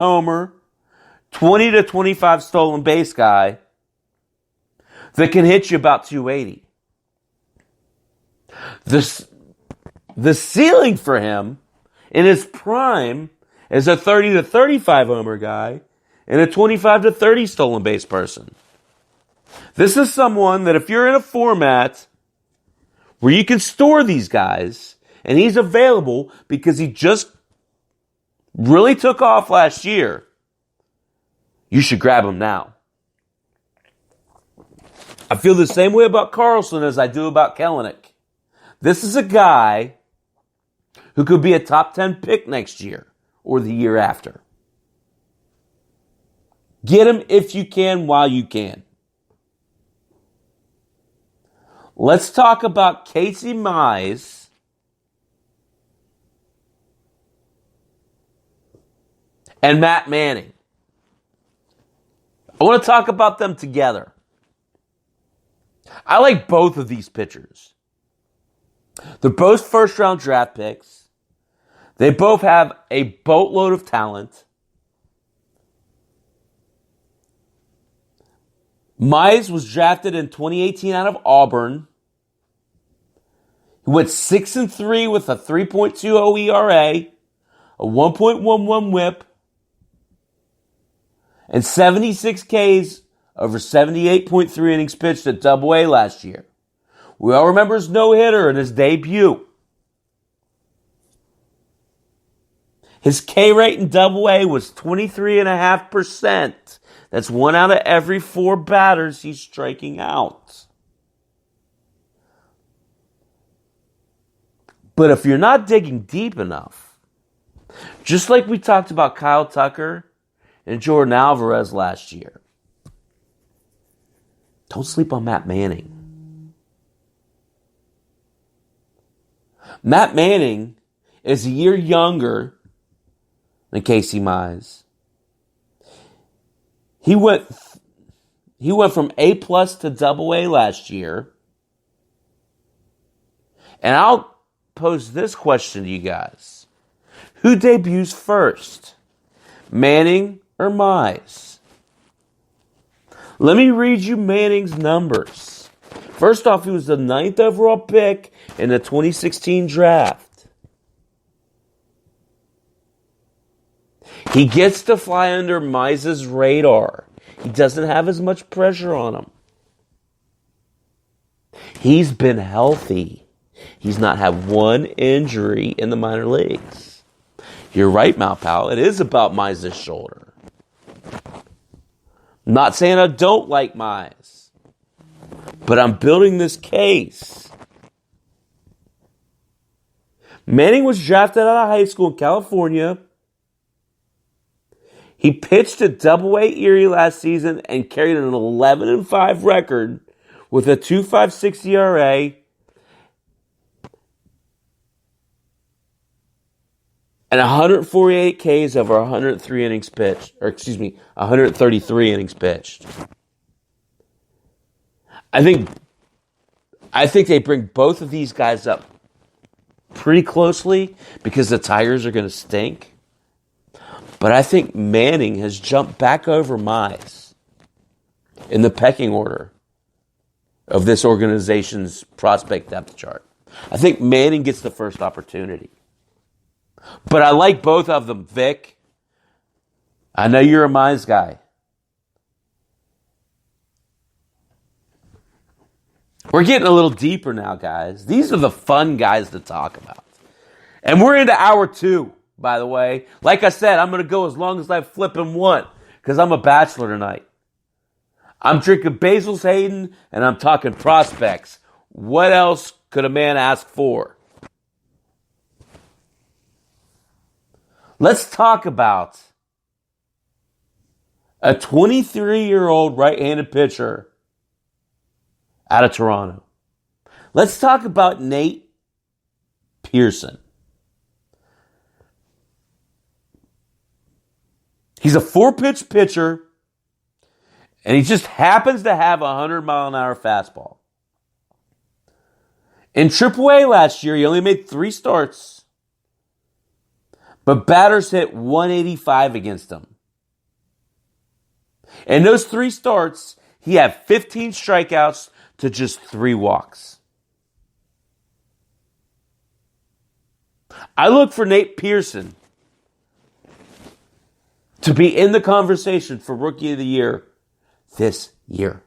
homer, 20 to 25 stolen base guy that can hit you about 280. The ceiling for him in his prime is a 30 to 35 homer guy and a 25 to 30 stolen base person. This is someone that if you're in a format where you can store these guys and he's available because he just really took off last year, you should grab him now. I feel the same way about Carlson as I do about Kelenic. This is a guy who could be a top 10 pick next year or the year after. Get him if you can while you can. Let's talk about Casey Mize and Matt Manning. I want to talk about them together. I like both of these pitchers. They're both first-round draft picks. They both have a boatload of talent. Mize was drafted in 2018 out of Auburn. He went 6-3 with a 3.20 ERA, a 1.11 WHIP, and 76 Ks over 78.3 innings pitched at Double-A last year. We all remember his no-hitter in his debut. His K rate in Double-A was 23.5%. That's 1 out of every 4 batters he's striking out. But if you're not digging deep enough, just like we talked about Kyle Tucker and Jordan Alvarez last year, don't sleep on Matt Manning. Matt Manning is a year younger than Casey Mize. He went from A+ to Double-A last year. And I'll pose this question to you guys. Who debuts first? Manning or Mize? Let me read you Manning's numbers. First off, he was the 9th overall pick in the 2016 draft. He gets to fly under Mize's radar. He doesn't have as much pressure on him. He's been healthy. He's not had one injury in the minor leagues. You're right, Malpal. It is about Mize's shoulder. I'm not saying I don't like Mize, but I'm building this case. Manning was drafted out of high school in California. He pitched at Double-A Erie last season and carried an 11-5 record with a 2.56 ERA and 148 Ks over 103 innings pitched, 133 innings pitched. I think they bring both of these guys up pretty closely because the Tigers are going to stink. But I think Manning has jumped back over Mize in the pecking order of this organization's prospect depth chart. I think Manning gets the first opportunity. But I like both of them, Vic. I know you're a Mize guy. We're getting a little deeper now, guys. These are the fun guys to talk about. And we're into hour 2. By the way, like I said, I'm going to go as long as I flipping want because I'm a bachelor tonight. I'm drinking Basil's Hayden and I'm talking prospects. What else could a man ask for? Let's talk about a 23-year-old right-handed pitcher out of Toronto. Let's talk about Nate Pearson. He's a 4-pitch pitcher, and he just happens to have a 100-mile-an-hour fastball. In AAA last year, he only made 3 starts, But batters hit 185 against him. In those 3 starts, he had 15 strikeouts to just 3 walks. I look for Nate Pearson to be in the conversation for Rookie of the Year this year.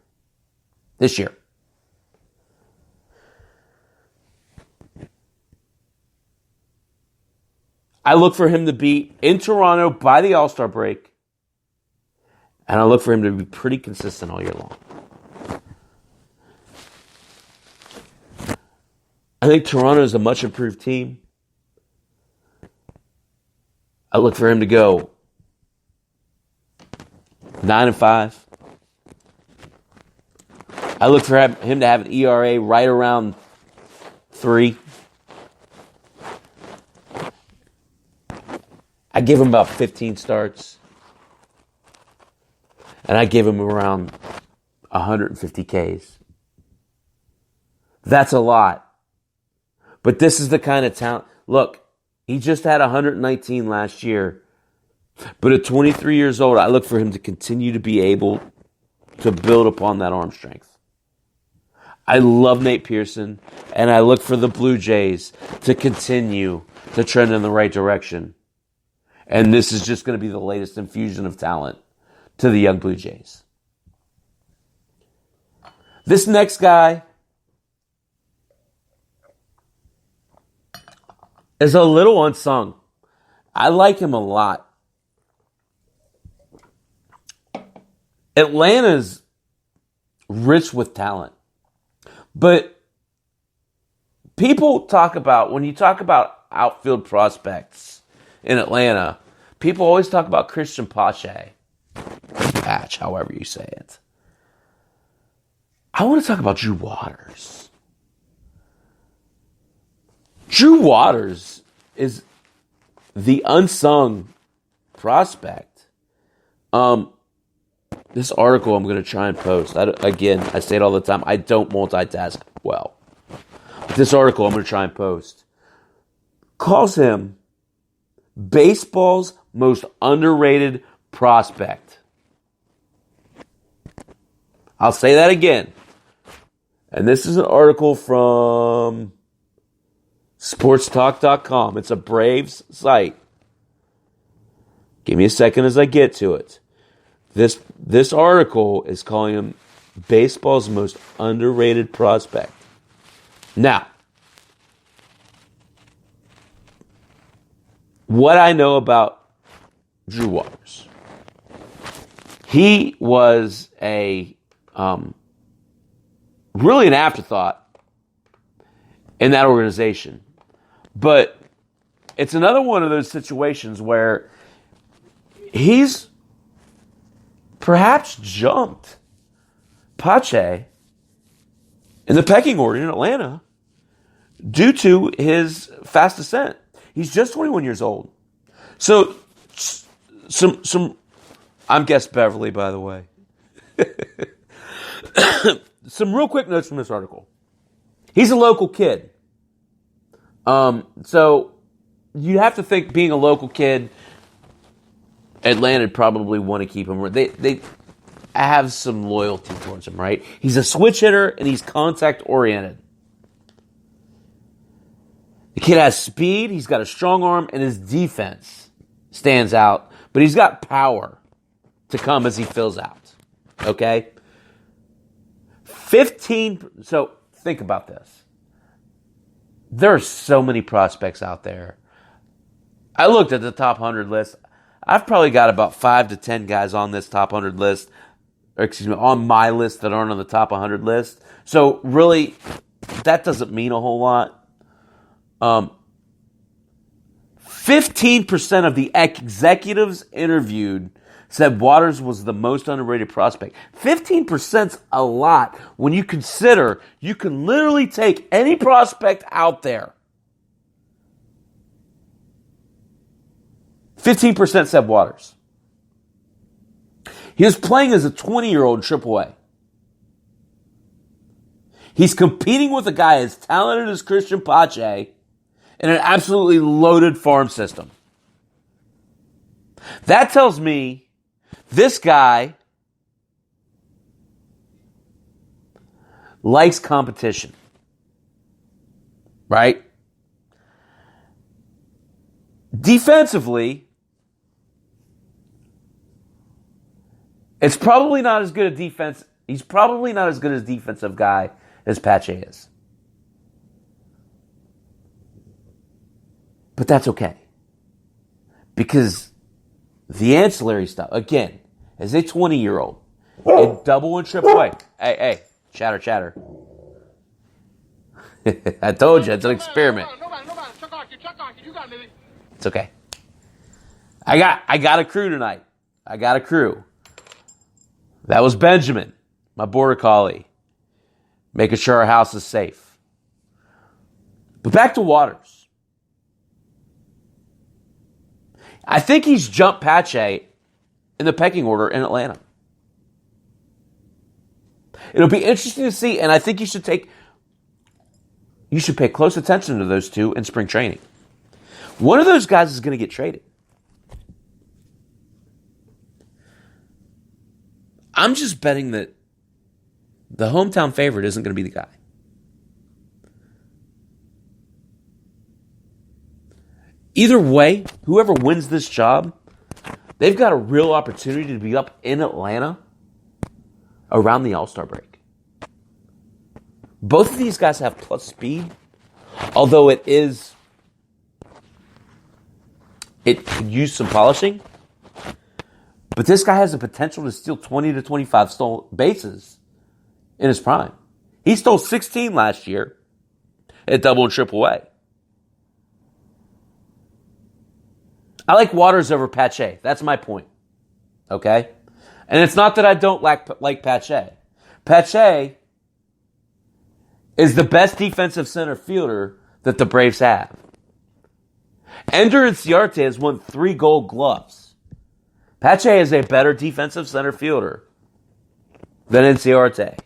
This year. I look for him to be in Toronto by the All-Star break. And I look for him to be pretty consistent all year long. I think Toronto is a much improved team. I look for him to go 9-5. I look for him to have an ERA right around 3. I give him about 15 starts. And I give him around 150 Ks. That's a lot. But this is the kind of talent. Look, he just had 119 last year. But at 23 years old, I look for him to continue to be able to build upon that arm strength. I love Nate Pearson, and I look for the Blue Jays to continue to trend in the right direction. And this is just going to be the latest infusion of talent to the young Blue Jays. This next guy is a little unsung. I like him a lot. Atlanta's rich with talent. But people talk about, when you talk about outfield prospects in Atlanta, people always talk about Christian Pache. Patch, however you say it. I want to talk about Drew Waters. Drew Waters is the unsung prospect. This article I'm going to try and post. I say it all the time. I don't multitask well. But this article I'm going to try and post calls him baseball's most underrated prospect. I'll say that again. And this is an article from sportstalk.com. It's a Braves site. Give me a second as I get to it. This article is calling him baseball's most underrated prospect. Now, what I know about Drew Waters. He was really an afterthought in that organization. But it's another one of those situations where he's perhaps jumped Pache in the pecking order in Atlanta due to his fast ascent. He's just 21 years old. So, I'm Guest Beverly, by the way. Some real quick notes from this article. He's a local kid. So you have to think, being a local kid, Atlanta probably want to keep him. They have some loyalty towards him, right? He's a switch hitter and he's contact oriented. The kid has speed, he's got a strong arm, and his defense stands out. But he's got power to come as he fills out. Okay? So think about this. There are so many prospects out there. I looked at the top 100 list. I've probably got about 5 to 10 guys on this top 100 list, on my list that aren't on the top 100 list. So really, that doesn't mean a whole lot. 15% of the executives interviewed said Waters was the most underrated prospect. 15%'s a lot when you consider you can literally take any prospect out there. 15% said Waters. He was playing as a 20-year-old in AAA. He's competing with a guy as talented as Christian Pache in an absolutely loaded farm system. That tells me this guy likes competition, right? Defensively, it's probably not as good a defense. He's probably not as good a defensive guy as Pache is. But that's okay. Because the ancillary stuff, again, as a 20-year-old, in double and triple A. Hey, chatter. I told you, it's an experiment. It's okay. I got a crew tonight. That was Benjamin, my border collie, making sure our house is safe. But back to Waters. I think he's jumped Pache in the pecking order in Atlanta. It'll be interesting to see, and I think you should pay close attention to those two in spring training. One of those guys is going to get traded. I'm just betting that the hometown favorite isn't going to be the guy. Either way, whoever wins this job, they've got a real opportunity to be up in Atlanta around the All-Star break. Both of these guys have plus speed, although it could use some polishing. But this guy has the potential to steal 20 to 25 stolen bases in his prime. He stole 16 last year at double and triple A. I like Waters over Pache. That's my point. Okay? And it's not that I don't like Pache. Pache is the best defensive center fielder that the Braves have. Ender Inciarte has won 3 Gold Gloves. Pache is a better defensive center fielder than Inciarte.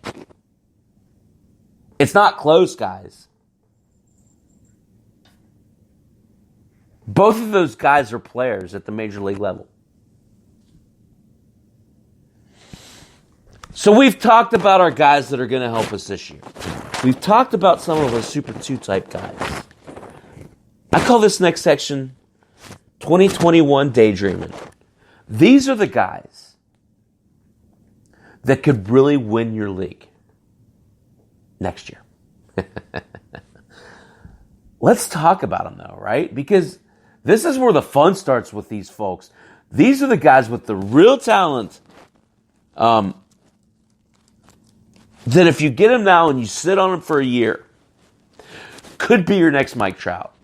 It's not close, guys. Both of those guys are players at the major league level. So we've talked about our guys that are going to help us this year. We've talked about some of our Super 2 type guys. I call this next section 2021 Daydreaming. These are the guys that could really win your league next year. Let's talk about them though, right? Because this is where the fun starts with these folks. These are the guys with the real talent that if you get them now and you sit on them for a year, could be your next Mike Trout.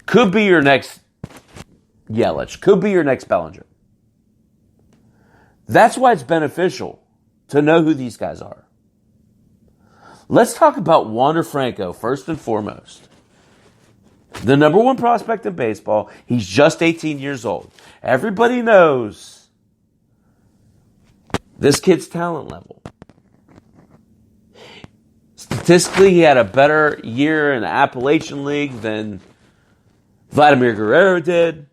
Could be your next Yelich. Could be your next Bellinger. That's why it's beneficial to know who these guys are. Let's talk about Wander Franco first and foremost. The number 1 prospect in baseball. He's just 18 years old. Everybody knows this kid's talent level. Statistically, he had a better year in the Appalachian League than Vladimir Guerrero did.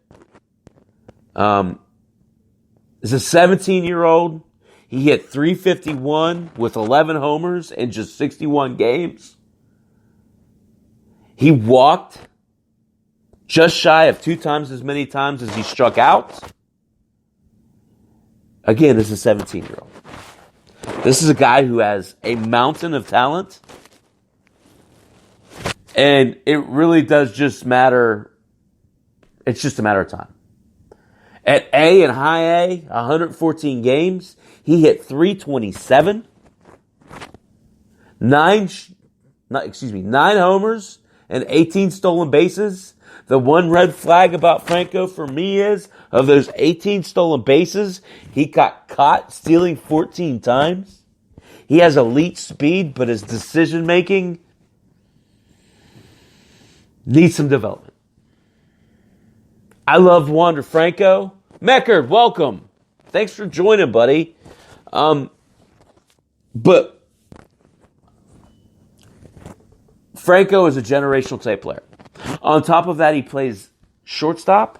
As a 17-year-old, he hit .351 with 11 homers in just 61 games. He walked just shy of 2 times as many times as he struck out. Again, as a 17-year-old. This is a guy who has a mountain of talent. And it really does just matter. It's just a matter of time. At A and high A, 114 games, he hit .327. 9 homers and 18 stolen bases. The one red flag about Franco for me is, of those 18 stolen bases, he got caught stealing 14 times. He has elite speed, but his decision making needs some development. I love Wander Franco. Meckard, welcome. Thanks for joining, buddy. But Franco is a generational type player. On top of that, he plays Shortstop,